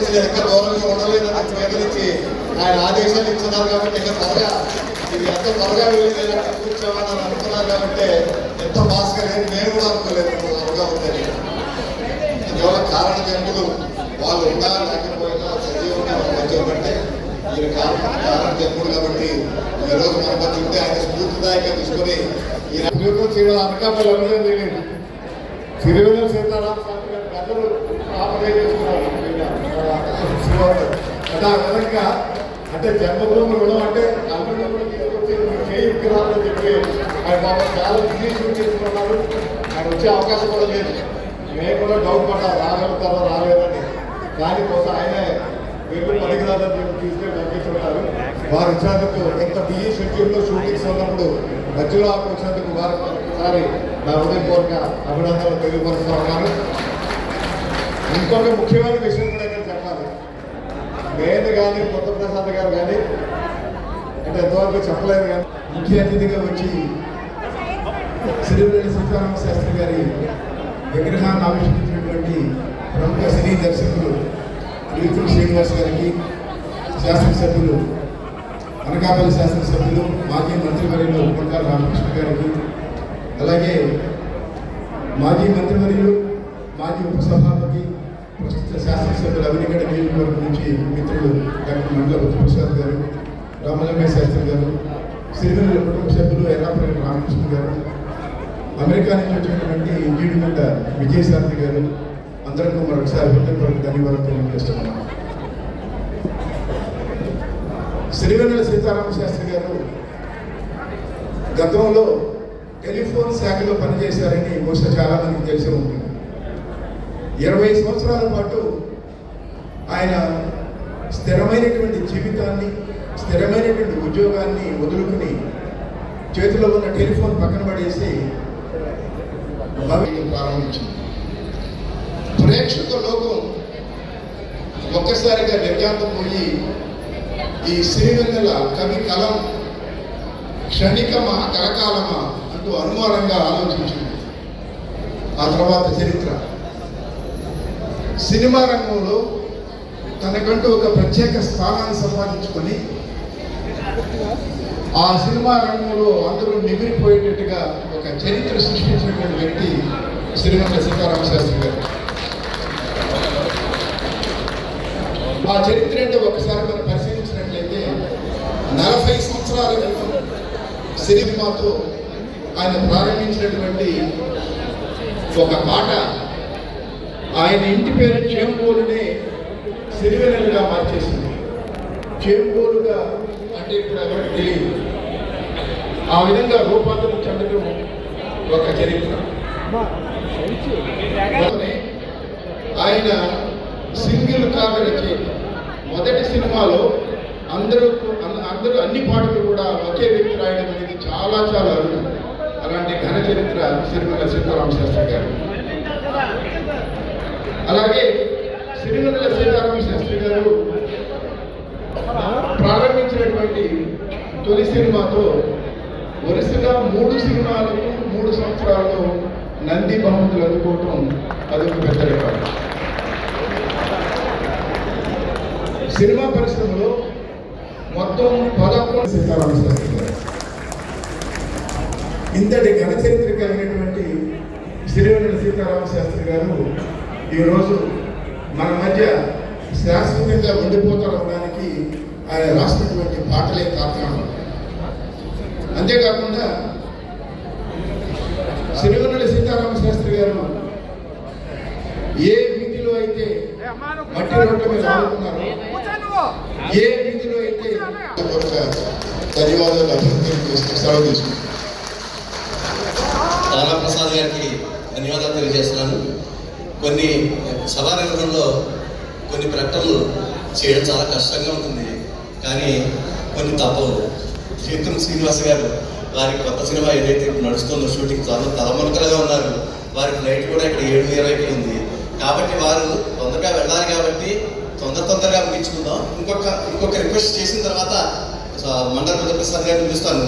నుంచి నేను ఇంకా దూరంగా ఉండలేదని వేదనించి ఆయన ఆదేశాలు ఇస్తున్నారు కాబట్టి ఇంకా త్వరగా ఇది ఎంత త్వరగా వెళ్ళేటట్టు కూర్చోవాలని అనుకున్నారు కాబట్టి ఎంత ఫాస్ట్గా లేదు నేను కూడా అనుకోలేదు త్వరగా ఉందని. అందువల్ల కారణ జన్ములు వాళ్ళు ఉన్నా లేకపోయినా సజీవంగా వచ్చామంటే ఈయన కారణ జన్ముడు కాబట్టి ఈరోజు మన మధ్య ఉంటే ఆయన స్ఫూర్తిదాయకంగా తీసుకొని ఈయన చేయడం అనకాపల్లి అవ్వడం తెలియదు. సిరివెన్నెల సీతారామ స్వామి గారి పెద్దలు ఆపరేట్ చేస్తున్నారు అంటే ఆ విధంగా అంటే జన్మభూమి రుణం అంటే అందరిలో చేయి విగ్రహాలని చెప్పి ఆయన బాబా చాలా బిజీ షూట్ చేసుకున్నారు. ఆయన వచ్చే అవకాశం కూడా లేదు. మేము కూడా డౌట్ పడ్డా రాగలుగుతారో రాలేదని. దానికోసం ఆయనే వీళ్ళు పనికిరాదని తీసుకెళ్ళి పంపించుకుంటారు. వారు వచ్చినందుకు ఇంత బిజీ షెడ్యూల్లో షూటింగ్స్ ఉన్నప్పుడు మధ్యలో వచ్చినందుకు వారు ఒకసారి నా హృదయపూర్వక అభినందనలు తెలియపరుస్తూ ఉన్నారు. ఇంకొక ముఖ్యమైన విషయం కూడా ఇక్కడ చెప్పాలి. నేను కానీ కొత్త ప్రసాద్ గారు కానీ అంటే ఎంతవరకు చెప్పలేదు కానీ ముఖ్య అతిథిగా వచ్చి సిరివెన్నెల సీతారామ శాస్త్రి గారి విగ్రహాన్ని ఆవిష్కరించినటువంటి ప్రముఖ సినీ దర్శకులు త్రివిక్రమ శ్రీనివాస్ గారికి, శాసనసభ్యులు అనకాపల్లి శాసనసభ్యులు మాజీ మంత్రివర్యులు కొండాల రామకృష్ణ గారికి, అలాగే మాజీ మంత్రివర్యులు మాజీ ఉపసభాపతి ప్రస్తుత శాసనసభ్యులు అవినిగడ్డ నియోజకవర్గం నుంచి మిత్రులు డాక్టర్ మండల బుద్ధప్రసాద్ గారు, రామలింగయ్య శాస్త్రి గారు, సిరివెన్నెల కుటుంబ సభ్యులు ఎర్రాపల్లి రామకృష్ణ గారు, అమెరికా నుంచి వచ్చినటువంటి ఇంజనీరింగ్ విజయశాంతి గారు, అందరికీ మరొకసారి హృదయపూర్వక ధన్యవాదాలు తెలియజేస్తున్నాను. సిరివెన్నెల సీతారామ శాస్త్రి గారు గతంలో టెలిఫోన్ శాఖలో పనిచేశారని బహుశా చాలా మందికి తెలిసి ఉంటుంది. 20 సంవత్సరాల పాటు ఆయన స్థిరమైనటువంటి జీవితాన్ని, స్థిరమైనటువంటి ఉద్యోగాన్ని వదులుకుని చేతిలో ఉన్న టెలిఫోన్ పక్కన పడేసి ప్రారంభించింది. ప్రేక్షక లోకం ఒక్కసారిగా నిర్జాంతం పోయి ఈ సిరివెన్నెల కవి కలం క్షణికమా కరకాలమా అంటూ అనుమానంగా ఆలోచించింది. ఆ తర్వాత చరిత్ర సినిమా రంగంలో తనకంటూ ఒక ప్రత్యేక స్థానాన్ని సంపాదించుకొని ఆ సినిమా రంగంలో అందరూ నిమిరిపోయేటట్టుగా ఒక చరిత్ర సృష్టించినటువంటి వ్యక్తి సిరివెన్నెల సీతారామ శాస్త్రి గారు. ఆ చరిత్ర అంటే ఒకసారి మనం పరిశీలించినట్లయితే 40 సంవత్సరాల క్రితం సినిమాతో ఆయన ప్రారంభించినటువంటి ఒక పాట ఆయన ఇంటి పేరు చేంబోలునే సిరివెన్నెలగా మార్చేసింది. చేంబోలుగా అంటే ఇప్పుడు ఎవరికి తెలియదు. ఆ విధంగా రూపాంతరం చెందడం ఒక చరిత్ర. ఆయన సింగిల్ కావ్య రచయిత. మొదటి సినిమాలో అందరూ అన్ని పాటలు కూడా ఒకే వ్యక్తి రాయడం అనేది చాలా చాలా అరుదు. అలాంటి ఘన చరిత్ర సిరివెన్నెల సీతారామ శాస్త్రి గారు. అలాగే సిరివెన్నెల సీతారామ శాస్త్రి గారు ప్రారంభించినటువంటి తొలి సినిమాతో వరుసగా 3 సినిమాలకు 3 సంవత్సరాల్లో నంది బహుమతులు అందుకోవటం అదొక పెద్ద రికార్డు. సినిమా పరిశ్రమలో మొత్తం 11 సీతారామ శాస్త్రి గారు. ఇంతటి ఘన చరిత్ర కలిగినటువంటి సిరివెన్నెల సీతారామ శాస్త్రి గారు ఈరోజు మన మధ్య శాశ్వతంగా ఉండిపోతారనడానికి ఆయన రాసినటువంటి పాటలే కారణం. అంతేకాకుండా సిరివెన్నెల సీతారామ శాస్త్రి గారు ఏ వీధిలో అయితే మట్టి రోడ్ల మీద ఆడుతున్నారో, ఏ వీధిలో అయితే ధన్యవాదాలు అభివృద్ధి సెలవు తీసుకుంటారు. రామప్రసాద్ గారికి ధన్యవాదాలు తెలియజేస్తున్నాను. కొన్ని సభా నిర్వహణలో కొన్ని ప్రకటనలు చేయడం చాలా కష్టంగా ఉంటుంది, కానీ కొన్ని తప్పవు. త్రివిక్రమ శ్రీనివాస్ గారు వారి కొత్త సినిమా ఏదైతే ఇప్పుడు నడుస్తుందో షూటింగ్ చాలా తలమునకలుగా ఉన్నారు. వారి ఫ్లైట్ కూడా ఇక్కడ 7:20కి ఉంది. కాబట్టి వారు తొందరగా వెళ్ళాలి కాబట్టి తొందరగా ముగించుకుందాం. ఇంకొక రిక్వెస్ట్ చేసిన తర్వాత మండల బుద్ధప్రసాద్ గారిని పిలుస్తాను.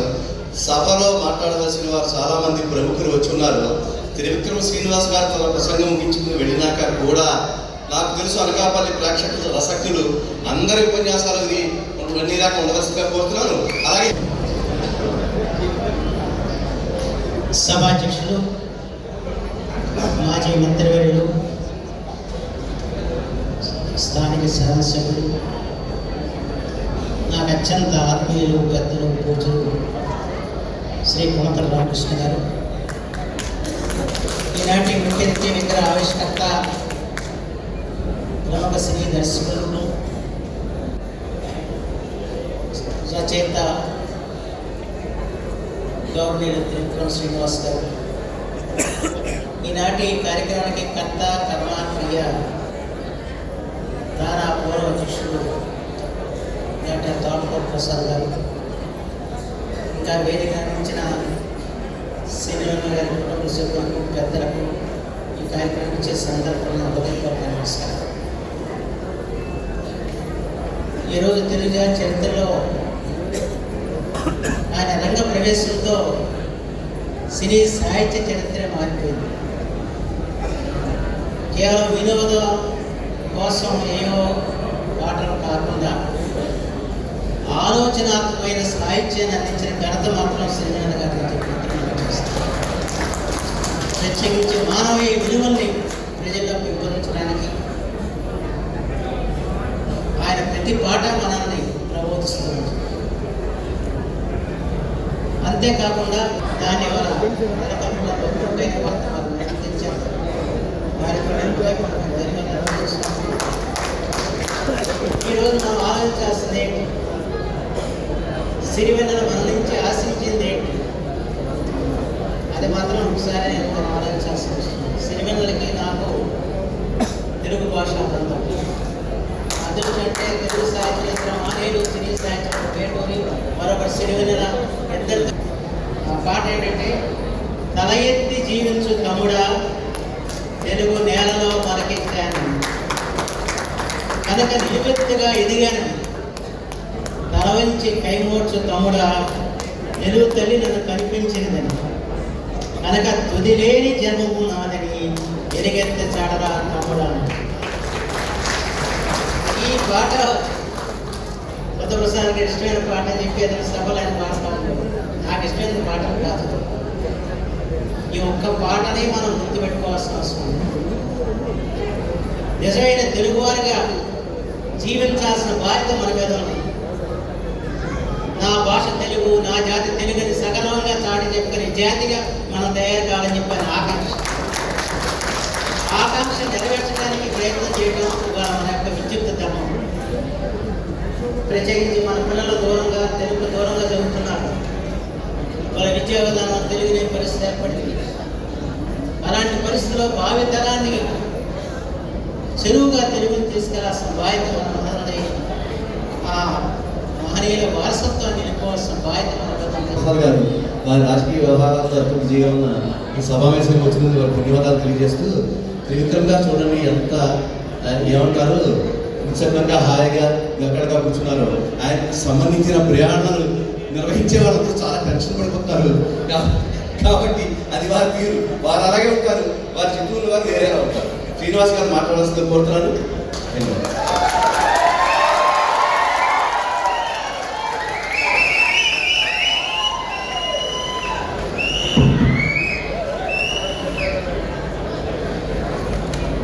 సభలో మాట్లాడవలసిన వారు చాలా మంది ప్రముఖులు వచ్చి ఉన్నారు. త్రివిక్రమ శ్రీనివాస్ గారు తన ప్రసంగం ముగించుకుని వెళ్ళినాక కూడా నాకు తెలుసు అనకాపల్లి ప్రేక్షకులు రసజ్ఞులు అందరి ఉపన్యాసాలు ఇది అన్ని దాకా ఉండవలసిందిగా కోరుతున్నాను. అలాగే సభాధ్యక్షులు, మాజీ మంత్రివర్యులు, స్థానిక శాసనసభ్యులు, నాకు అత్యంత ఆత్మీయులు, పెద్దలు, పూజలు శ్రీ కోమతల రామకృష్ణ గారు, ఈనాటి ముఖ్య విగ్రహ ఆవిష్కర్త ప్రముఖ సినీ దర్శకులు, రచయిత గవర్నర్ త్రివిక్రమ శ్రీనివాస్ గారు, ఈనాటి కార్యక్రమానికి కర్త కర్మ క్రియ దానా పూర్వ అధ్యక్షుడు డాక్టర్ తోటకూర ప్రసాద్ గారు, ఇంకా వేదిక అందించిన శ్రీనివాస గారి కుటుంబ సభ్యులకు, పెద్దలకు, ఈ కార్యక్రమం ఇచ్చే సందర్భంలో హృదయపూర్వక నమస్కారం. ఈరోజు తెలుగు చరిత్రలో ఆయన రంగ ప్రవేశంతో సినీ సాహిత్య చరిత్ర మారిపోయింది. కేవలం వినోదం కోసం ఏవో పాటలు కాకుండా ఆలోచనాత్మకమైన సాహిత్యాన్ని అందించిన ఘనత మాత్రం శ్రీనారాయణ గారికి ప్రత్యేకించి మానవీయ విలువల్ని ప్రజల్లో పెంపొందించడానికి ఆయన ప్రతి పాట మనల్ని ప్రబోధిస్తుంది. అంతేకాకుండా దాని వల్ల ఈరోజు మనం ఆలోచించాల్సింది ఏంటి? సిరివెన్నెల మన నుంచి ఆశించింది ఏంటి? అది మాత్రం ఒకసారి మనం ఆలోచించాల్సి వస్తుంది. సిరివెన్నెలకి నాకు తెలుగు భాష బృందం అదృష్టంటే తెలుగు సాహిత్య మానేడు, సినీ సాహిత్యం పేటూరి, మరొకటి సిరివెన్నెల ఇద్దరు. ఆ పాట ఏంటంటే, తల ఎత్తి జీవించు తమ్ముడా తెలుగు నేలలో మనకెత్తాను, కనుక నిలువెత్తుగా ఎదిగాను, తల వంచి కైమోడ్చు తమ్ముడా తెలుగు తల్లి నన్ను కనిపించిందని, కనుక తుదిలేని జన్మము నాదని ఎరిగెత్తి చాడరా తమ్ముడా. ఈ పాట కొత్త ప్రసాద్కి ఇష్టమైన పాట అని చెప్పి అతని సభలు ఆయన పాడతాను. నాకు ఇష్టమైన పాటలు కాదు. ఈ ఒక్క పాటని మనం గుర్తుపెట్టుకోవాల్సిన అవసరం ఉంది. నిజమైన తెలుగువారిగా జీవించాల్సిన బాధ్యత మన మీద ఉంది. నా భాష తెలుగు, నా జాతి తెలుగుని సగర్వంగా చాటి చెప్పుకునే జాతిగా మనం తయారు కావాలని చెప్పిన ఆకాంక్ష నెరవేర్చడానికి ప్రయత్నం చేయడం మన యొక్క విద్యుత్ ధర్మం. ప్రత్యేకించి మన పిల్లలు తెలుగు దూరంగా చదువుతున్నారు. వాళ్ళ విద్యా విధానం తెలుగునే పరిస్థితి ఏర్పడింది. అలాంటి పరిస్థితుల్లో భావితరాన్ని చెరువుగా తెలుగుని తీసుకెళ్లాల్సిన బాధ్యత మనందరినీ, ఆ మహనీయుల వారసత్వాన్ని నిలుపుకోవాల్సిన బాధ్యత గారు వారి రాజకీయ వ్యవహారాలతో అభివృద్ధి చేయఉన్న ఈ సమావేశానికి వచ్చినందుకు వారి ధన్యవాదాలు తెలియజేస్తూ, త్రివిక్రమంగా చూడండి ఎంత ఏమంటారు నిశ్శబ్దంగా హాయిగా ఎక్కడగా కూర్చున్నారు. ఆయనకు సంబంధించిన ప్రయాణాలు నిర్వహించే వాళ్ళందరూ చాలా టెన్షన్ పడిపోతారు. కాబట్టి అది వారి తీరు, వారు అలాగే ఉంటారు. వారి చుట్టూ వారు వేరేలా ఉంటారు. శ్రీనివాస్ గారు మాట్లాడాల్సిందిగా కోరుతున్నాను.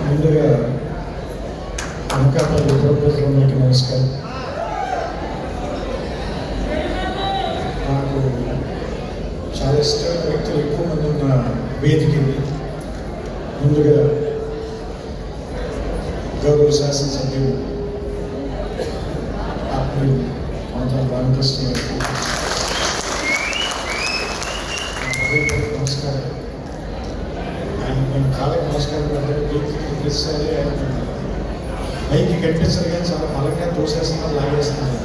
ముందుగా అనకాపల్లి ప్రజలందరికీ నమస్కారం. నాకు చాలా ఇష్టమైన వ్యక్తులు ఎక్కువ మంది ఉన్న వేదిక ఇది. ముందుగా గౌరవ శాసనసభ్యులు ఆత్మీయులు కోమతల రామకృష్ణ గారికి నమస్కారం. నేను కాళ్ళకి నమస్కారం పెట్టాను. వేదికకి ప్రతిసారి ఆయన పైకి కట్టించారు కానీ చాలా బలంగా తోసేస్తున్నారు, లాగేస్తున్నారు.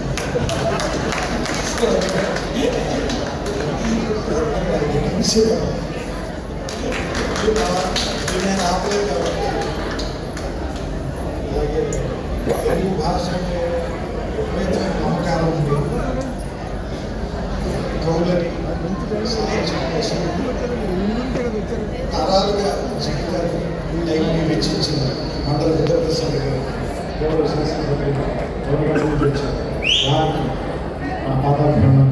నేను ఆపలేదు కాబట్టి. అలాగే తెలుగు భాష అంటే ఎప్పుడైతే మమకారం ఉంది, కవులని సాహిత్యం కోసం తరాలుగా జీవితాన్ని టైంని వెచ్చించిన మండల విద్యాప్రసాద్ గారు గౌరవ శాసనసభ్యులు గౌరవ నుంచి వచ్చారు. వారికి మా పాదాభివందనం.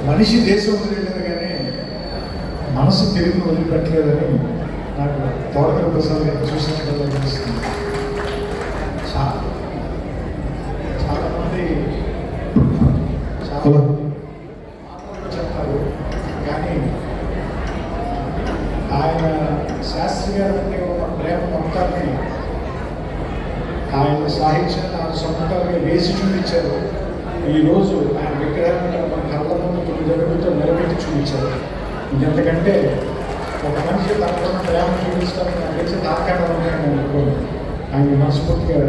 మనిషి దేశం వదిలేదు కానీ మనసు తెలుగును వదిలిపెట్టలేదని నాకు తోటకల ప్రసాద్ గారు చూసినట్టు తెలుస్తుంది. చాలామంది చాలా చెప్తారు కానీ ఆయన శాస్త్రి గారు అంటే ఒక ప్రేమ మొత్తాన్ని ఆయన సాహిత్యాన్ని ఆయన సొంతంగా వేసి చూపించారు. ఈరోజు ఆయన విగ్రహాన్ని మన కళ్ళ ముందు 9 అడుగులతో నిలబెట్టి చూపించారు. ఇంతకంటే ఒక మనిషి తనకున్న ప్రేమ చూపిస్తారని నాకు తెలిసి తాకాలని నేను అనుకోను. ఆయన మనస్ఫూర్తిగా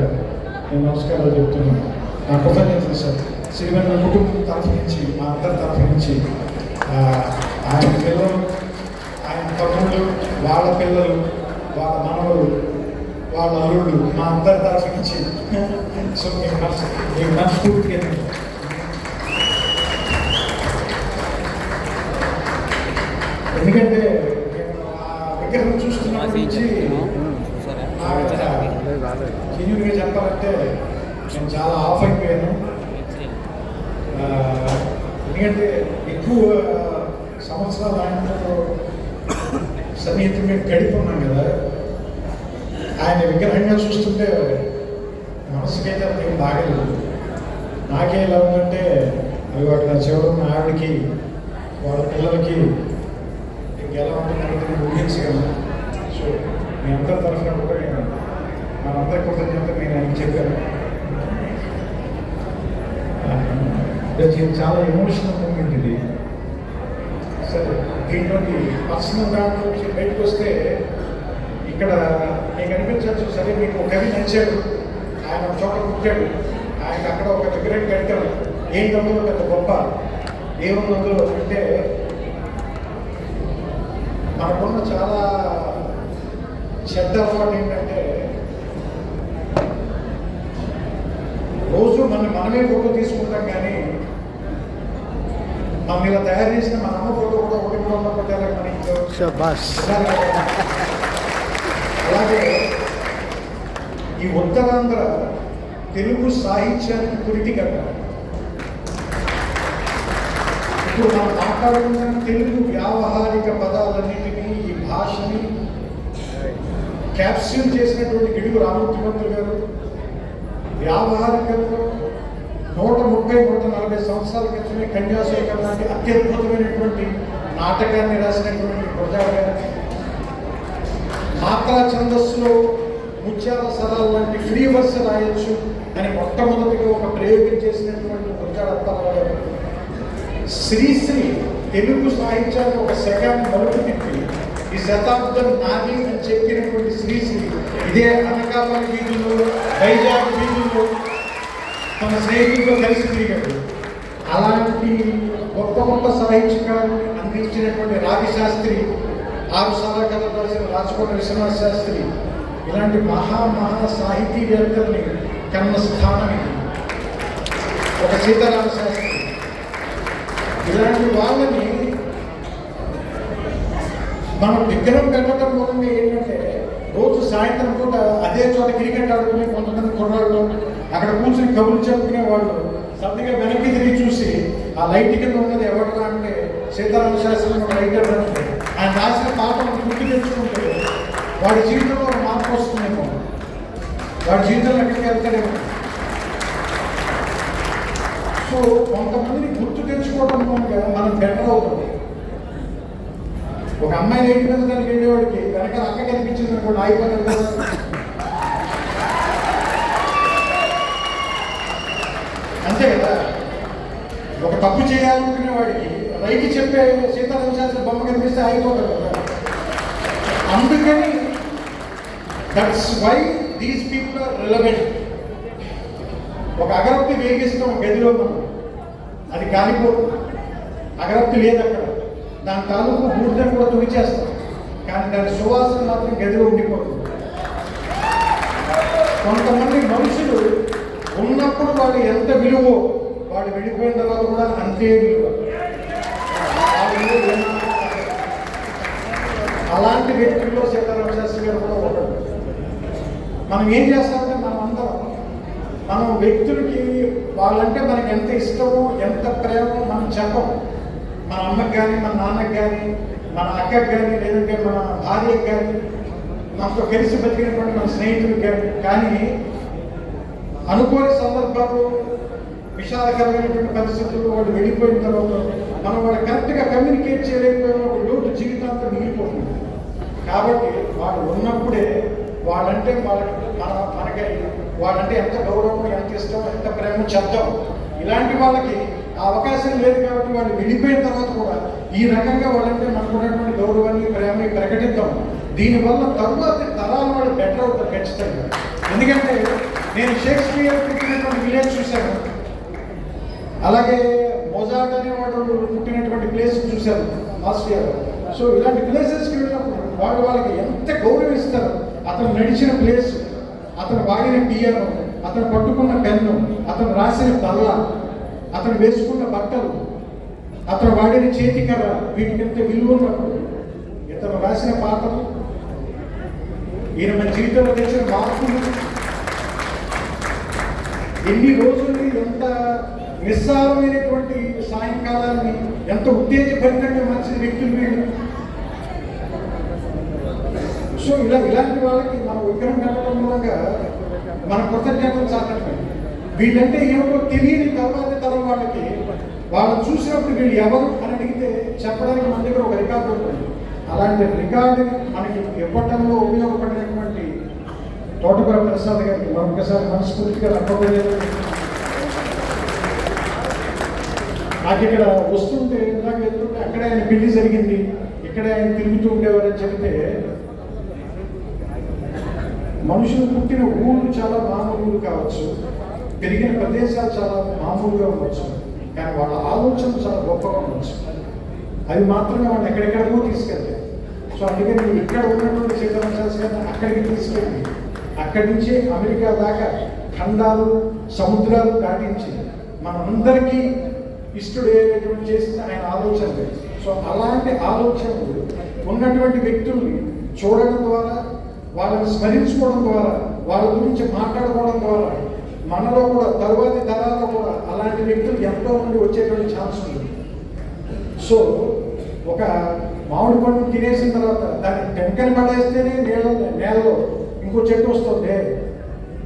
నేను నమస్కారాలు చెప్తున్నాను. నా కృతజ్ఞతలు సార్. శ్రీవెన్న కుటుంబం తరఫు నుంచి, మా అందరి తరఫు నుంచి, ఆయన పిల్లలు, ఆయన తమ్ముళ్ళు, వాళ్ళ పిల్లలు, వాళ్ళ మనవలు, వాళ్ళ అల్లుళ్ళు, మా అందరి తరఫు నుంచి సో మీకు మనస్ఫూర్తిగా ఎందుకంటే నేను ఆ విగ్రహం చూస్తున్నప్పటి నుంచి జెన్యూన్గా చెప్పాలంటే నేను చాలా ఆఫ్ అయిపోయాను. ఎందుకంటే ఎక్కువ సంవత్సరాలు ఆయనతో సన్నిహితంగా గడిపున్నాం కదా. ఆయన విగ్రహంగా చూస్తుంటే మనసుకైతే ఏం బాగలేదు. నాకే ఎలా ఉందంటే అవి అక్కడ చివరున్న ఆవిడకి వాళ్ళ పిల్లలకి ఎలా ఉంటుందంటే నేను ఊహించగలను. సో మీ అందరి తరఫున కూడా నేను మనందరి కృతజ్ఞత నేను ఆయనకి చెప్పాను. చాలా ఎమోషనల్ మూమెంట్ ఇది. సరే దీంట్లోకి పర్సనల్ దాంట్లో బయటకు వస్తే ఇక్కడ మీకు అనిపించవచ్చు, సరే మీకు ఒక కవి నచ్చాడు, ఆయన ఒక చోట పుట్టాడు, ఆయనకు అక్కడ ఒక విగ్రహం కట్టాడు, ఏం అందులో పెద్ద గొప్ప ఏముంది అందులో అంటే మనకున్న చాలా చెడ్డ అలవాటు ఏంటంటే రోజు మనమే ఫోటో తీసుకుంటాం కానీ మనం ఇలా తయారు చేసిన మన అమ్మ ఫోటో కూడా ఒకటి కూడా పెట్టాలని మన ఇంట్లో. అలాగే ఈ ఉత్తరాంధ్ర తెలుగు సాహిత్యానికి పురిటి కట్ట. ఇప్పుడు మనం మాట్లాడుతున్న తెలుగు వ్యావహారిక పదాలన్నింటినీ, ఈ భాషని క్యాప్స్యూల్ చేసినటువంటి గిడుగు రామూర్తి గారు వ్యావహారికంలో 130-140 సంవత్సరాల క్రితమే కన్యాశేఖర్ లాంటి అత్యద్భుతమైనటువంటి నాటకాన్ని రాసినటువంటి గురజాడ గారు, మాత్రా ఛందస్సులో ముత్యాల సరాలు లాంటి ఫ్రీ వర్స్ రాయొచ్చు అని మొట్టమొదటిగా ఒక ప్రయోగం చేసినటువంటి గురజాడ అప్పారావు గారు, శ్రీశ్రీ తెలుగు సాహిత్యాన్ని ఒక శకాన్ని మలుపు తిప్పి ఈ శతాబ్దం నాది అని చెప్పినటువంటి శ్రీశ్రీ ఇదే అనకాపల్లి వీధుల్లో, వైజాగ్ వీధుల్లో తన స్నేహితులతో కలిసి తిరిగాడు. అలాంటి గొప్ప గొప్ప సాహిత్యకారుని అందించినటువంటి రావిశాస్త్రి, 6 కథలు రాసిన రాజకోట విశ్వనాథ శాస్త్రి, ఇలాంటి మహా సాహితీవేత్తల్ని కన్న స్థానం ఇది. ఒక సీతారామ శాస్త్రి, ఇలాంటి వాళ్ళని మనం విగ్రహం పెట్టడం మూలంగా ఏంటంటే రోజు సాయంత్రం పూట అదే చోట క్రికెట్ ఆడుకునే కొంతమంది కుర్రాళ్ళు అక్కడ కూర్చొని కబుర్లు చెప్పుకునే వాళ్ళు సరిగ్గా వెనక్కి తిరిగి చూసి ఆ లైట్ కింద ఉన్నది ఎవడరా అంటే సీతారామ శాస్త్రి ఒక రైటర్ అంటే ఆయన రాసిన పాట గుర్తు తెచ్చుకుంటే వాడి జీవితంలో ఒక మార్పు వస్తుందేమో, వాడి జీవితంలో ఎక్కడికి వెళ్తాడేమో. సో కొంతమందిని గుర్తు తెచ్చుకోవడం మూలంగా మనం బెటర్ అవుతుంది. ఒక అమ్మాయి లైట్ మీద దానికి వెళ్ళేవాడికి వెనక అక్క కనిపించింది అనుకోండి ఆగిపోతాడు కదా. అంతే కదా. ఒక తప్పు చేయాలనుకునే వాడికి రైట్ చెప్పే సీతారామ శాస్త్రి బొమ్మ కనిపిస్తే ఆగిపోతాడు కదా. అందుకని that's why these people are relevant. ఒక అగరత్తి వేగిస్తాం గదిలో మనం, అది కాలిపోతుంది, అగరత్తి లేదు అక్కడ, దాని తాలూకు బూడిదని కూడా తుడిచేస్తాం, కానీ దాని సువాసన మాత్రం గదిలో ఉండిపోతుంది. కొంతమంది మనుషులు ఉన్నప్పుడు వాళ్ళు ఎంత విలువో వాళ్ళు వెళ్ళిపోయిన తర్వాత కూడా అంతే విలువ. ఆ రంగు అలాంటి వ్యక్తుల్లో సీతారామ శాస్త్రి గారు కూడా ఒకడు. మనం ఏం చేస్తామంటే మనం వ్యక్తులకి వాళ్ళంటే మనకి ఎంత ఇష్టమో ఎంత ప్రేమో మనం చెప్పము. మన అమ్మకి కానీ, మన నాన్నకి కానీ, మన అక్కకి కానీ, లేదంటే మన భార్యకి కానీ, మనతో కలిసి బతికినటువంటి మన స్నేహితులకి కానీ అనుకోని సందర్భాలు, విషాదకరమైనటువంటి పరిస్థితుల్లో వాళ్ళు వెళ్ళిపోయిన తర్వాత మనం వాళ్ళు కరెక్ట్గా కమ్యూనికేట్ చేయలేకపోయిన ఒక లోటు జీవితాంతం మిగిలిపోతుంది. కాబట్టి వాళ్ళు ఉన్నప్పుడే వాళ్ళంటే మనకి వాళ్ళంటే ఎంత గౌరవం, ఎంత ఇష్టం, ఎంత ప్రేమ చెప్తాం. ఇలాంటి వాళ్ళకి ఆ అవకాశం లేదు కాబట్టి వాళ్ళు వెళ్ళిపోయిన తర్వాత కూడా ఈ రకంగా వాళ్ళంటే మనకు ఉన్నటువంటి గౌరవాన్ని, ప్రేమని ప్రకటిద్దాం. దీనివల్ల తరువాతి తరాల వాళ్ళు బెటర్ అవుతారు ఖచ్చితంగా. ఎందుకంటే నేను షేక్స్పియర్ పుట్టినటువంటి విలేజ్ చూశాను, అలాగే మొజార్ట్ అనేవాడు పుట్టినటువంటి ప్లేస్ చూశాను ఆస్ట్రియాలో. సో ఇలాంటి ప్లేసెస్కి వెళ్ళినప్పుడు వాళ్ళకి ఎంత గౌరవిస్తారు. అతను నడిచిన ప్లేస్, అతను వాడిన పియానో, అతను పట్టుకున్న పెన్ను, అతను రాసిన బల్ల, అతను వేసుకున్న బట్టలు, అతను వాడిన చేతికర్ర, వీటికి ఎంత విలువ ఉన్నప్పుడు ఇతను రాసిన పాటలు, ఈయన మన జీవితంలో తెచ్చిన మార్పులు, ఎన్ని రోజుల్ని ఎంత నిస్సారమైనటువంటి సాయంకాలాన్ని ఎంత ఉత్తేజభరితంగా మార్చిన వ్యక్తులు వీళ్ళు. సో ఇలాంటి వాళ్ళకి మనం విగ్రహం కట్టడం మూలంగా మన కృతజ్ఞతలు చాటమే. వీళ్ళంటే ఏమిటో తెలియని తర్వాత తరం వాళ్ళకి వాళ్ళు చూసినప్పుడు వీళ్ళు ఎవరు అని అడిగితే చెప్పడానికి మన దగ్గర ఒక రికార్డు ఉంటుంది. అలాంటి రికార్డు మనకి ఇవ్వటంలో ఉపయోగపడినటువంటి తోటకూర ప్రసాద్ గారికి మరొకసారి మనస్ఫూర్తిగా నమ్మకలేదు. నాకు ఇక్కడ వస్తుంటే ఇందాక వెళ్తుంటే అక్కడే ఆయన పెళ్లి జరిగింది, ఇక్కడే ఆయన తిరుగుతూ ఉండేవారని చెబితే, మనుషులు పుట్టిన ఊళ్ళు చాలా మామూలు కావచ్చు, పెరిగిన ప్రదేశాలు చాలా మామూలుగా ఉండవచ్చు, కానీ వాళ్ళ ఆలోచన చాలా గొప్పగా ఉండవచ్చు. అవి మాత్రమే వాళ్ళు ఎక్కడెక్కడికో తీసుకెళ్తాయి. సో అందుకని ఇక్కడ ఉన్నటువంటి సీతారామ శాస్త్రి గారిని అక్కడికి తీసుకెళ్ళి అక్కడి నుంచి అమెరికా దాకా ఖండాలు, సముద్రాలు దాటించి మనందరికీ ఇష్టడేటువంటి చేసిన ఆయన ఆలోచనలు. సో అలాంటి ఆలోచనలు ఉన్నటువంటి వ్యక్తుల్ని చూడడం ద్వారా, వాళ్ళని స్మరించుకోవడం ద్వారా, వాళ్ళ గురించి మాట్లాడుకోవడం ద్వారా మనలో కూడా తరువాతి తరాల్లో కూడా అలాంటి వ్యక్తులు ఎంతో మంది వచ్చేటువంటి ఛాన్స్ ఉంది. సో ఒక మామిడి పండు తినేసిన తర్వాత దాన్ని టెంకని పడేస్తేనే నేలలో ఇంకో చెట్టు వస్తుంది.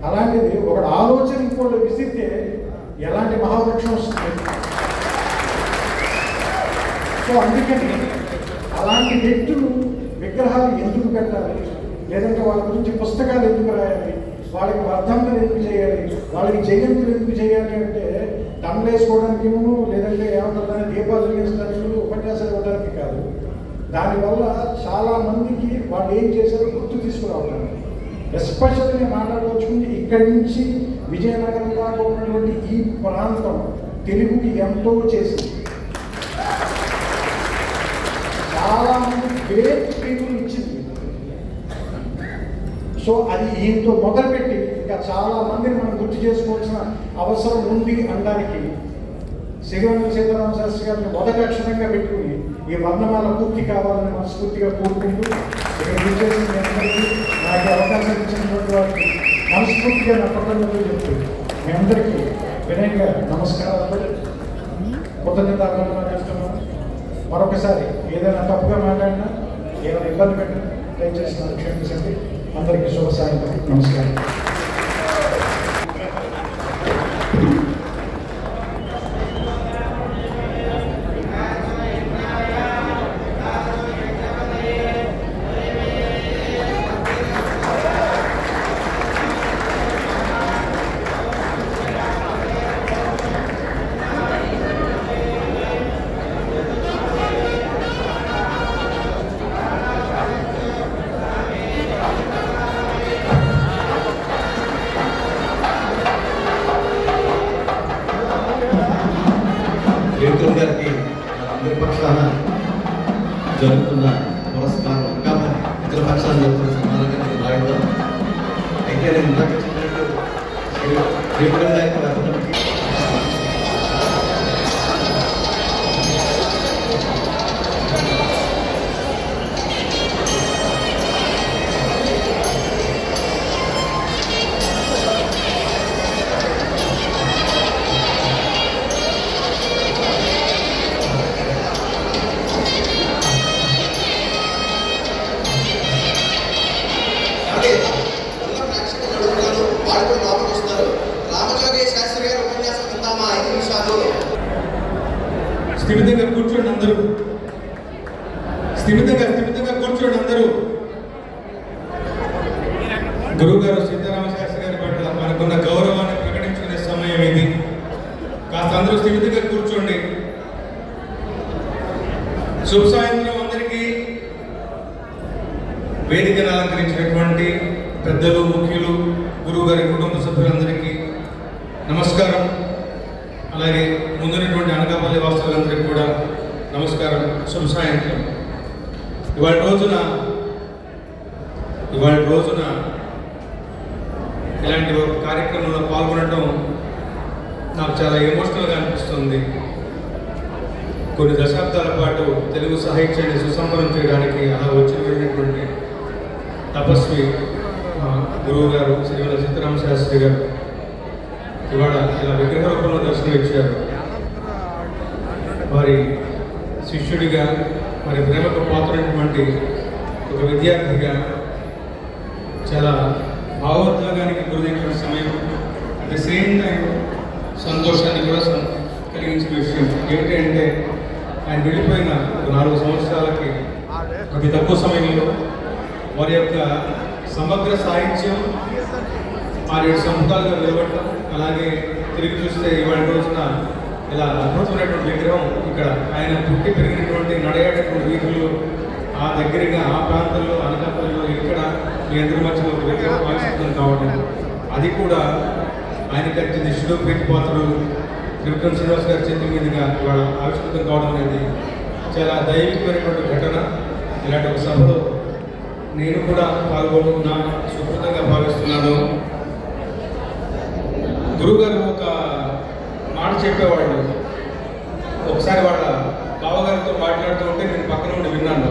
అలాంటిది ఒక ఆలోచన ఇంకోటి విసిరితే ఎలాంటి మహావృక్షం వస్తుంది. సో అందుకని అలాంటి వ్యక్తులు విగ్రహాలు ఎందుకు పెట్టాలి, లేదంటే వాళ్ళ గురించి పుస్తకాలు ఎందుకు రాయాలి, వాళ్ళకి వర్ధంతులు ఎందుకు చేయాలి, వాళ్ళకి జయంతులు ఎందుకు చేయాలి అంటే దండలు వేసుకోవడానికి, లేదంటే ఏమంటారు దీపాలు వెలిగించడానికి, ఉపన్యాసాలు ఇవ్వడానికి కాదు. దానివల్ల చాలా మందికి వాళ్ళు ఏం చేశారో గుర్తు తీసుకురావడానికి. ఎస్పెషల్లీ నేను మాట్లాడవచ్చుకుంది ఇక్కడి నుంచి విజయనగరం దాకా ఉన్నటువంటి ఈ ప్రాంతం తెలుగుకి ఎంతో చేసింది. చాలా మంది గ్రేట్ పీపుల్ ఇచ్చింది. సో అది ఈయనతో మొదలుపెట్టి ఇంకా చాలా మందిని మనం గుర్తు చేసుకోవాల్సిన అవసరం ఉంది అనడానికి శ్రీవెంకట సీతారామ శాస్త్రి గారిని మొదటి అక్షరంగా పెట్టుకుని ఈ వర్ణమాల పూర్తి కావాలని మనస్ఫూర్తిగా కోరుకుంటూ ఇక్కడ విచ్చేసిన నాకు అవకాశం ఇచ్చినటువంటి వారికి మనస్ఫూర్తిగా నా కృతజ్ఞతలు చెప్తూ మీ అందరికీ వినయంగా నమస్కారాలు, కృతజ్ఞతలు చేస్తున్నాను. మరొకసారి ఏదైనా తప్పుగా మాట్లాడినా, ఏమైనా ఇబ్బంది పెట్టినా దయచేసి నాకు క్షమించండి. అందరికీ శుభ సాయంత్రం. నమస్కారం. త్రివిక్రమ్ గారికి అందరి పక్షాన జరుగుతున్న పురస్కారం ఇంకా మరి ఇతర పక్షాన్ని జరుగుతున్న సమానంగా నేను రాయడం. అయితే నేను ఇందాక చెప్పినట్టు త్రివిక్రమ్ గారికి వర్ధనకి కూర్చోండి అందరూ. స్థిమితంగా కూర్చోండి అందరూ. గురువు గారు సీతారామ శాస్త్రి గారి పట్ల మనకున్న గౌరవాన్ని ప్రకటించుకునే సమయం ఇది. కాస్త అందరూ స్థిమితంగా కూర్చోండి. శుభ సాయంత్రం అందరికీ. వేదికను అలంకరించినటువంటి పెద్దలు, ముఖ్యులు, గురువు గారి కుటుంబ సభ్యులందరికీ నమస్కారం. అలాగే ముందున్నటువంటి అనకాపల్లి వాస్తవులందరికీ కూడా నమస్కారం. శుభ సాయంత్రం. ఇవాళ రోజున ఇలాంటి ఒక కార్యక్రమంలో పాల్గొనడం నాకు చాలా ఎమోషనల్గా అనిపిస్తుంది. కొన్ని దశాబ్దాల పాటు తెలుగు సాహిత్యాన్ని సుసంపన్నం చేయడానికి అలా వచ్చి వెళ్ళినటువంటి తపస్వి గురువు గారు శ్రీమతి సీతారామ శాస్త్రి గారు ఇవాళ ఇలా విగ్రహ రూపంలో దర్శనం ఇచ్చారు. వారి శిష్యుడిగా, వారి ప్రేమకు పాత్రైనటువంటి ఒక విద్యార్థిగా చాలా భావోద్వేగానికి గురైన సమయం, అట్ ది సేమ్ టైం సంతోషాన్ని కూడా కలిగించిన విషయం ఏమిటంటే ఆయన వెళ్ళిపోయిన 4 సంవత్సరాలకి అతి తక్కువ సమయంలో వారి యొక్క సమగ్ర సాహిత్యం 6-7 సంవత్సరాలుగా నిలబడటం, అలాగే తిరిగి చూస్తే ఇవాళ రోజున ఇలా అద్భుతమైనటువంటి విగ్రహం ఇక్కడ ఆయన పుట్టి పెరిగినటువంటి నడయాడేటువంటి వీధుల్లో ఆ దగ్గరగా ఆ ప్రాంతంలో అనకాపల్లిలో ఇక్కడ మీ అందరి మధ్యలో ఒక విగ్రహం ఆవిష్కృతం కావడం, అది కూడా ఆయన కట్టి శిష్యుడు ప్రీతిపాత్రుడు త్రివిక్రమ శ్రీనివాస్ గారి చేతుల మీదుగా ఇవాళ ఆవిష్కృతం కావడం అనేది చాలా దైవికమైనటువంటి ఘటన. ఇలాంటి ఒక సభలో నేను కూడా పాల్గొంటున్నా సుకృతంగా భావిస్తున్నాను. గురువుగారు ఒక మాట చెప్పేవాళ్ళు. ఒకసారి వాళ్ళ బావగారితో మాట్లాడుతూ ఉంటే నేను పక్కన ఉండి విన్నాను.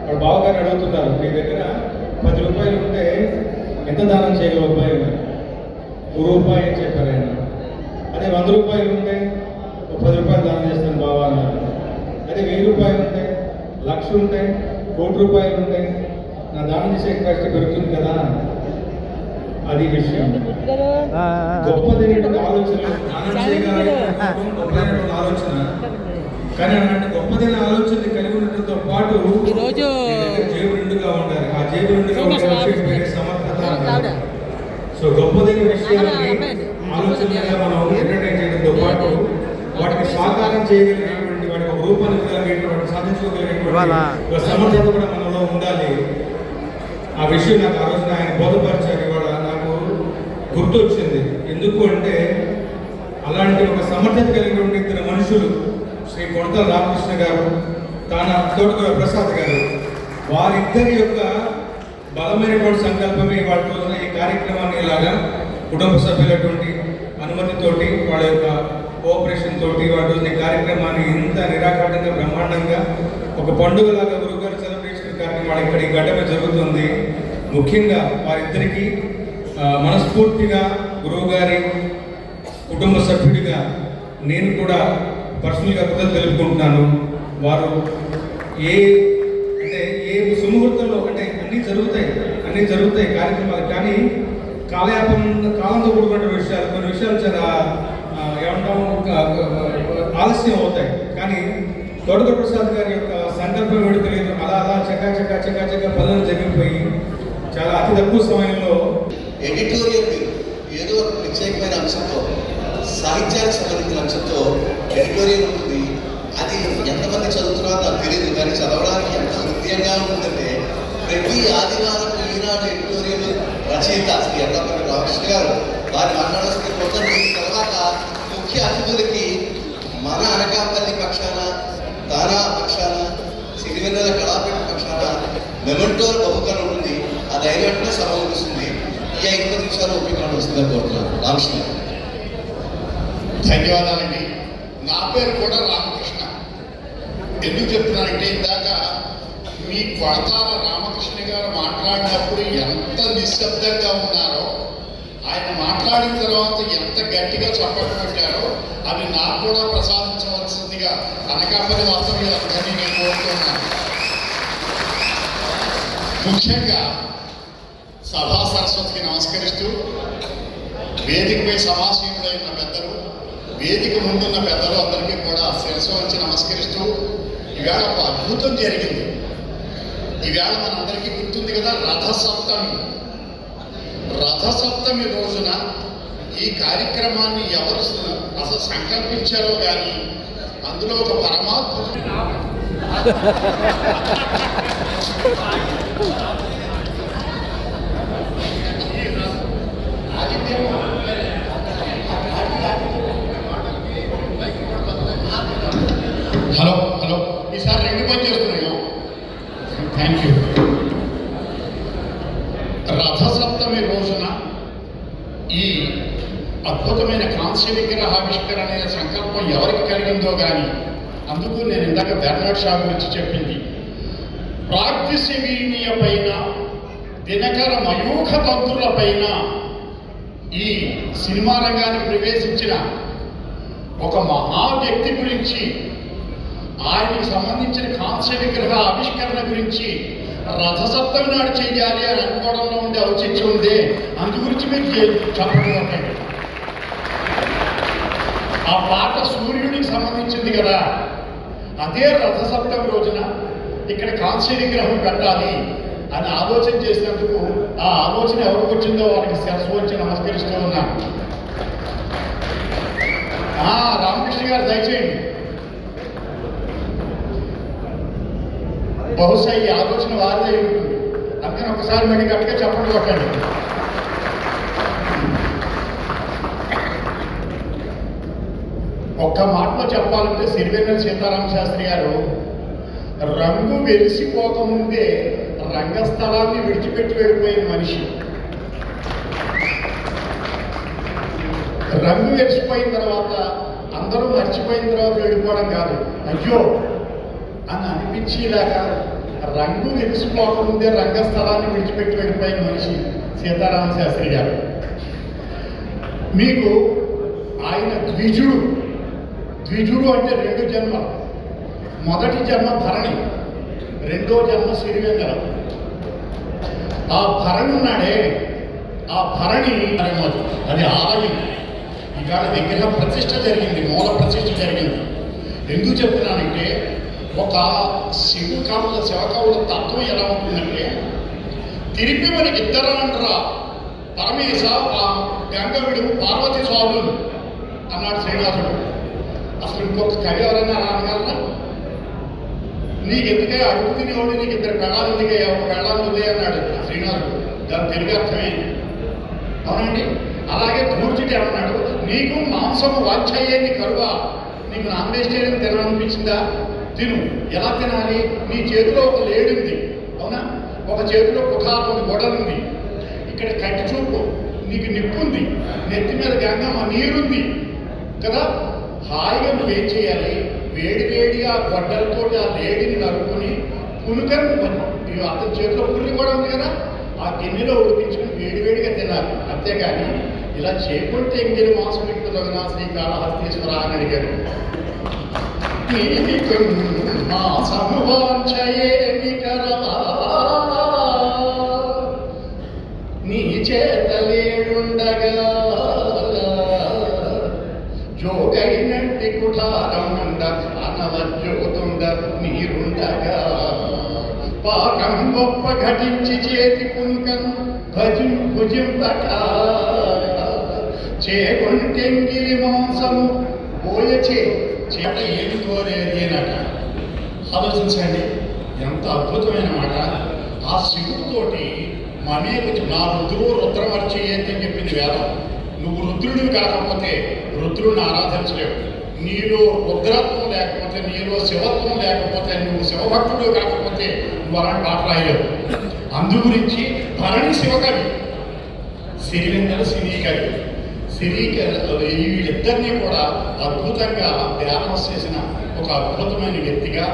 వాళ్ళ బావగారిని అడుగుతున్నారు, మీ దగ్గర 10 రూపాయలు ఉంటే ఎంత దానం చేయగలవు అబ్బాయి అన్నారు. రూపాయి అని చెప్పారు ఆయన. అదే 100 రూపాయలు ఉంటే 10 రూపాయలు దానం చేస్తాను బావా అన్నారు. అదే 1000 రూపాయలు ఉంటే, 1,00,000 ఉంటే, 1,00,00,000 రూపాయలు ఉంటే నా దానం చేసే కష్టం పెరుగుతుంది కదా. అది విషయం. గొప్పదైనటువంటి ఆలోచనలు దానం చేయగలిగే గొప్పదైనటువంటి ఆలోచన. కానీ అలాంటి గొప్పదైన ఆలోచనని కలిగి ఉండటంతో పాటు జేబు నిండుగా ఉండాలి. ఆ జేబు నిండుగా ఉండే సమర్థత. సో గొప్పదైన విషయాన్ని ఆలోచనగా మనం ఎంటర్టైన్ చేయడంతో పాటు వాటిని సాకారం చేయగలిగినటువంటి, వాటికి ఒక రూపాన్ని ఇవ్వగలిగేటువంటి, సాధించుకోగలిగేటువంటి సమర్థత కూడా మనలో ఉండాలి. ఆ విషయం నాకు ఆ రోజున ఆయన బోధపరిచారు. ఇవాళ నాకు గుర్తొచ్చింది. ఎందుకు అంటే అలాంటి ఒక సమర్థత కలిగినటువంటి 2 మనుషులు, శ్రీ కొణతల రామకృష్ణ గారు, తోటకూర ప్రసాద్ గారు, వారిద్దరి యొక్క బలమైనటువంటి సంకల్పమే ఇవాళ రోజున ఈ కార్యక్రమాన్ని ఇలాగా కుటుంబ సభ్యులటువంటి అనుమతితోటి, వాళ్ళ యొక్క కోఆపరేషన్ తోటి వాళ్ళ రోజున ఈ కార్యక్రమాన్ని ఇంత నిరాఘాటంగా బ్రహ్మాండంగా ఒక పండుగలాగా గురువుగారు సెలబ్రేషన్ కార్యక్రమాలు ఇక్కడ ఈ గడ్డ మీద జరుగుతుంది. ముఖ్యంగా వారిద్దరికీ మనస్ఫూర్తిగా గురువుగారి కుటుంబ సభ్యుడిగా నేను కూడా పర్సనల్గా కృతజ్ఞతలు తెలుపుకుంటున్నాను. వారు ఏ సుముహూర్తంలో అంటే అన్నీ జరుగుతాయి కార్యక్రమాలు, కానీ కాలంతో కూడుకున్న విషయాలు, కొన్ని విషయాలు చాలా ఏమంటాము ఆలస్యం అవుతాయి. కానీ తోటకూర ప్రసాద్ గారి యొక్క సంకల్పం ఏమిటి తెలియదు, అలా చక్కా పనులు జరిగిపోయి చాలా అతి తక్కువ సమయంలో ఎడిటోరియల్ ఏదో ఒక ప్రత్యేకమైన అంశంతో, సాహిత్యానికి సంబంధించిన అంశంతో ఎడిటోరియల్ ఉంటుంది. అది ఎంతమంది చదువుతున్నారో నాకు తెలియదు, కానీ చదవడానికి ఎంత హృదయంగా ఉంటుందంటే ప్రతి ఆదివారం ఈనాడు ఎడిటోరియల్ రచయిత శ్రీ ఎర్రపల్లి రామకృష్ణ గారు వారి మాట్లాడాల్సిన మొత్తం తర్వాత ముఖ్య అతిథులకి మన అనకాపల్లి పక్షాన, తానా పక్షాన, సిరివెన్నెల కళాపీఠ పక్షాన మెమెంటోర్ బహుకరణ ఉంటుంది. ఆ ధైర్యంగా సభ ముగిస్తుంది. ఈ 5 నిమిషాలు ఉపయోగం వస్తుందని కోరుతున్నాను. రామకృష్ణ. ధన్యవాదాలండి. నా పేరు కూడా రామకృష్ణ. ఎందుకు చెప్తున్నానంటే ఇందాక మీ కొడతాల రామకృష్ణ గారు మాట్లాడినప్పుడు ఎంత నిశ్శబ్దంగా ఉన్నారో, ఆయన మాట్లాడిన తర్వాత ఎంత గట్టిగా చప్పట్లు కొట్టారో అవి నాకు కూడా ప్రసాదించవలసిందిగా అనకాపల్లి వాస్తవ్యులందరినీ నేను కోరుతున్నాను. ముఖ్యంగా సభా సరస్వతికి నమస్కరిస్తూ వేదికపై సమాసీనులైన పెద్దలు వేదిక ముందున్న పెద్దలు అందరికీ కూడా శిరస్సు వంచి నమస్కరిస్తూ, ఈవేళ ఒక అద్భుతం జరిగింది. ఈవేళ మనందరికీ గుర్తుంది కదా, రథసప్తమి. రథసప్తమి రోజున ఈ కార్యక్రమాన్ని ఎవరు అసలు సంకల్పించారో కానీ అందులో ఒక పరమాత్మ హలో హలో ఈసారి 2 పని చేస్తున్నాయో. Thank you. రథసప్తమి రోజున ఈ అద్భుతమైన కాంస్య విగ్రహావిష్కరణ అనే సంకల్పం ఎవరికి కలిగిందో కానీ అందుకు నేను ఇందాక బెర్నాడ్ షా గురించి చెప్పింది. ప్రాగ్దిశవీనియ పైన, దినకర మయూఖ తంత్రుల పైన ఈ సినిమా రంగానికి ప్రవేశించిన ఒక మహా వ్యక్తి గురించి, ఆయనకి సంబంధించిన కాంస్య విగ్రహ ఆవిష్కరణ గురించి రథసప్తమి నాడు చేయాలి అని అనుకోవడంలో ఉండే ఔచిత్యం ఉంది. అందు గురించి మీరు చెప్పడం. ఆ పాట సూర్యుడికి సంబంధించింది కదా, అదే రథసప్తమి రోజున ఇక్కడ కాంస్య విగ్రహం పెట్టాలి అని ఆలోచన చేసినందుకు ఆ ఆలోచన ఎవరికి వచ్చిందో వాళ్ళకి శిరస్సు వచ్చి నమస్కరిస్తూ ఉన్నాను. రామకృష్ణ గారు దయచేయండి. బహుశా ఈ ఆలోచన వారిదే ఉంటుంది, అందుకని ఒకసారి మళ్ళీ గట్టిగా చెప్పండి కొట్టండి. ఒక్క మాటలో చెప్పాలంటే సిరివెన్నెల సీతారామ శాస్త్రి గారు రంగు వెలిసిపోకముందే రంగస్థలాన్ని విడిచిపెట్టి వెళ్ళిపోయిన మనిషి. రంగు వెలిసిపోయిన తర్వాత అందరూ మర్చిపోయిన తర్వాత వెళ్ళిపోవడం కాదు, అయ్యో అని అనిపించేలాగా రంగు వెలిసిపోకముందే రంగస్థలాన్ని విడిచిపెట్టి వెళ్ళిపోయిన మనిషి సీతారామ శాస్త్రి గారు. మీకు ఆయన ద్విజుడు అంటే 2 జన్మలు. మొదటి జన్మ భరణి, రెండో జన్మ సిరివెన్నెల. ఆ భరణి ఉన్నాడే, ఆ భరణి అది ఆలయం. ఇవాళ విగ్రహ ప్రతిష్ఠ జరిగింది, మూల ప్రతిష్ఠ జరిగింది. ఎందుకు చెప్తున్నానంటే ఒక శివకవుల తత్వం ఎలా ఉంటుందంటే, తిరిపి మనకి ఇద్దరంటరా పరమేశ గంగవిడు పార్వతి స్వాములు అన్నాడు శ్రీనివాసుడు. అసలు ఇంకొక కవి ఎవరైనా అనగలరా? నీకు ఎందుకే అడుగు తినేవాడు, నీకు 2 పెళ్ళాలు ఎందుకే, ఒక పెళ్ళాలు ఉందే అన్నాడు శ్రీనివాసుడు. దాని తెలుగు అర్థమే అవునండి. అలాగే దూర్చిటి అన్నాడు, నీకు మాంసము వాంఛయ్యేది కరువా, నీకు నాన్ వెజిటేరియన్ తినాలనిపించిందా, తిను. ఎలా తినాలి? నీ చేతిలో ఒక లేడు ఉంది, అవునా? ఒక చేతిలో కుఠారం ఉంది, గొడవలుంది. ఇక్కడ కంటి చూపు, నీకు నిప్పు ఉంది, నెత్తి మీద గంగమ్మ నీరుంది కదా. హాయిగా నువ్వేం చేయాలి? వేడివేడిగా గొడ్డలతో ఆ లేడిని నరుక్కుని పునుకని, అతని చేతిలో పుల్లి కూడా ఉంది కదా, ఆ గిన్నెలో ఉడిపించుకుని వేడివేడిగా తినాలి. అంతేగాని ఇలా చేయకుంటే ఎంగిలి మాంసం ఎక్కుతుందా శ్రీకాళహస్తీశ్వర అని అడిగారు. నీ చేత లేడుండగా జోగైనట్టి కుఠారముండ అనవజ్యోతుండ నీరుండగా పాకం గొప్ప ఘటించి చేతి పునుకం భుజింపక చేకొంటెంగిలి మాంసము పోయచే చేత ఏమి కోరేది అనట. ఆలోచించండి, ఎంత అద్భుతమైన మాట. ఆ శివుడితోటి మమేకు నా రుద్రమర్చి అని చెప్పింది వేదం. నువ్వు రుద్రుడివి కాకపోతే రుద్రుడిని ఆరాధించలేవు. నీలో రుద్రత్వం లేకపోతే, నీలో శివత్వం లేకపోతే, నువ్వు శివభక్తుడు కాకపోతే నువ్వు అలాంటి పాట రాయలేవు. అందు గురించి భరణి శివకవి, సిరివెన్నెల సినీకవి. వీళ్ళిద్దరినీ కూడా అద్భుతంగా బ్యాలెన్స్ చేసిన ఒక అద్భుతమైన వ్యక్తిగా,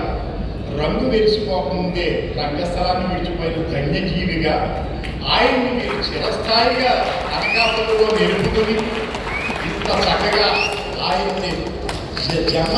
రంగు వెలిసిపోకముందే రంగస్థలాన్ని విడిచిపోయిన ధన్యజీవిగా ఆయన్ని మీరు చిరస్థాయిగా అనకాపల్లిలో నిలుపుకొని ఇంత చక్కగా ఆయన్ని జన్మ